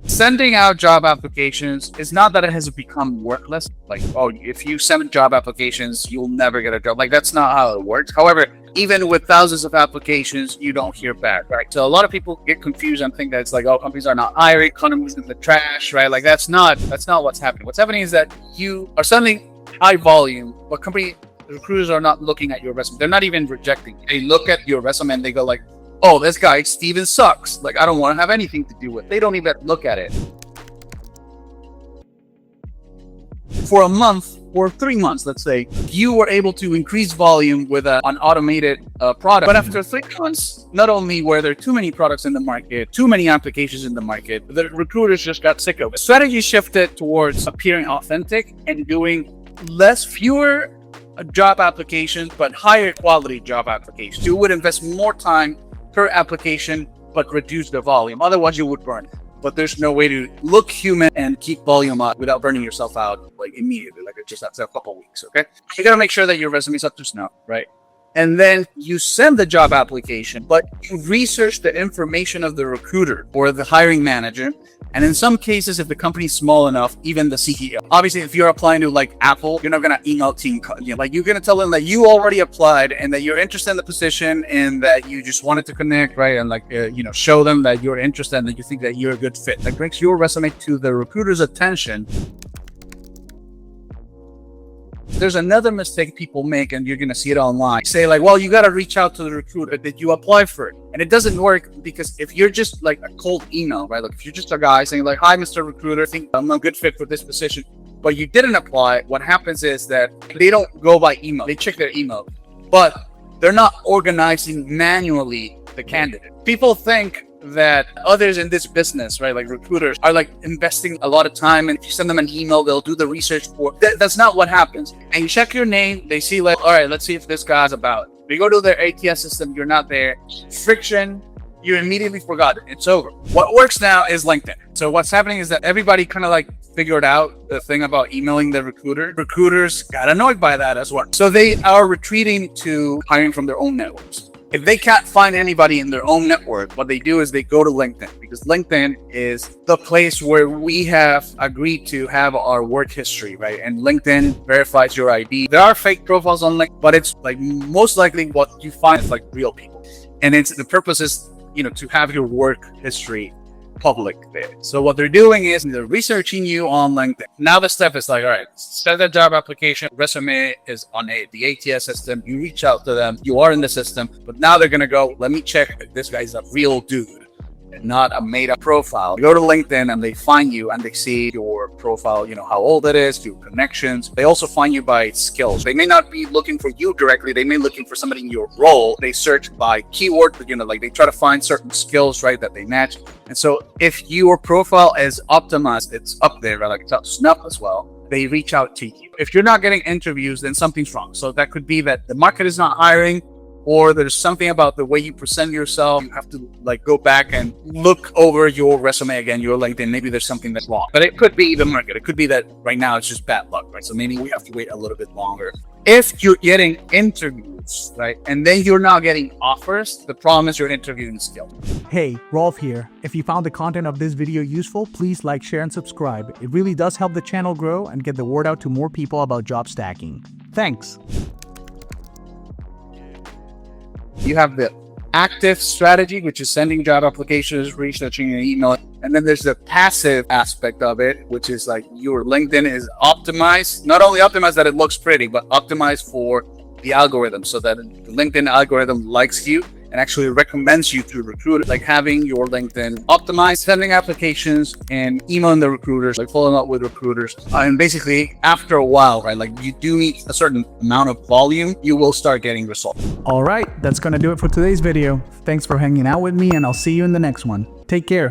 Sending out job applications is not that it has become worthless. Like, oh, if you send job applications, you'll never get a job. Like, that's not how it works. However, even with thousands of applications, you don't hear back, right? So a lot of people get confused and think that it's like, oh, companies are not hiring, economy's in the trash, right? Like, that's not what's happening. What's happening is that you are sending high volume, but recruiters are not looking at your resume. They're not even rejecting. They look at your resume and they go like, oh, this guy, Steven, sucks. Like, I don't want to have anything to do with it. They don't even look at it. For a month or 3 months, let's say, you were able to increase volume with an automated product. But after 3 months, not only were there too many products in the market, too many applications in the market, the recruiters just got sick of it. Strategy shifted towards appearing authentic and doing fewer job applications, but higher quality job applications. You would invest more time per application, but reduce the volume. Otherwise, you would burn it. But there's no way to look human and keep volume up without burning yourself out like immediately, like just after a couple of weeks, okay? You gotta make sure that your resume is up to snuff, right? And then you send the job application, but you research the information of the recruiter or the hiring manager. And in some cases, if the company's small enough, even the CEO. Obviously, if you're applying to like Apple, you're not going to email team. Like, you're going to tell them that you already applied and that you're interested in the position and that you just wanted to connect, right? And like, show them that you're interested and that you think that you're a good fit. That brings your resume to the recruiter's attention. There's another mistake people make, and you're going to see it online. Say like, well, you got to reach out to the recruiter. Did you apply for it? And it doesn't work, because if you're just like a cold email, right? Like, if you're just a guy saying like, hi, Mr. Recruiter, I think I'm a good fit for this position, but you didn't apply, what happens is that they don't go by email. They check their email, but they're not organizing manually the candidate. People think that others in this business, right, like recruiters, are like investing a lot of time, and if you send them an email, they'll do the research for that's not what happens. And you check your name, they see like, all right, let's see if this guy's about it. You go to their ATS system, you're not there. Friction, you immediately forgot it. It's over. What works now is LinkedIn. So what's happening is that everybody kind of like figured out the thing about emailing the recruiter. Recruiters got annoyed by that as well. So they are retreating to hiring from their own networks. If they can't find anybody in their own network, what they do is they go to LinkedIn, because LinkedIn is the place where we have agreed to have our work history, right? And LinkedIn verifies your ID. There are fake profiles on LinkedIn, but it's like most likely what you find is like real people. And the purpose is, to have your work history public there. So what they're doing is they're researching you on LinkedIn. Now the step is like, all right, send that job application, resume is on the ATS system, you reach out to them, you are in the system, but now they're going to go, let me check if this guy's a real dude and not a made up profile. You go to LinkedIn and they find you and they see your profile, how old it is, your connections. They also find you by skills. They may not be looking for you directly. They may be looking for somebody in your role. They search by keyword, like they try to find certain skills, right, that they match. And so if your profile is optimized, it's up there, right? Like it's up to snuff as well. They reach out to you. If you're not getting interviews, then something's wrong. So that could be that the market is not hiring, or there's something about the way you present yourself. You have to like go back and look over your resume again, your LinkedIn. Maybe there's something that's wrong. But it could be the market. It could be that right now it's just bad luck, right? So maybe we have to wait a little bit longer. If you're getting interviews, right, and then you're not getting offers, the problem is your interviewing skill. Hey, Rolf here. If you found the content of this video useful, please like, share, and subscribe. It really does help the channel grow and get the word out to more people about job stacking. Thanks. You have the active strategy, which is sending job applications, researching an email. And then there's the passive aspect of it, which is like your LinkedIn is optimized, not only optimized that it looks pretty, but optimized for the algorithm, so that the LinkedIn algorithm likes you and actually recommends you to recruiters. Like having your LinkedIn optimized, sending applications and emailing the recruiters, like following up with recruiters. And basically after a while, right, like you do need a certain amount of volume, you will start getting results. All right, that's going to do it for today's video. Thanks for hanging out with me, and I'll see you in the next one. Take care.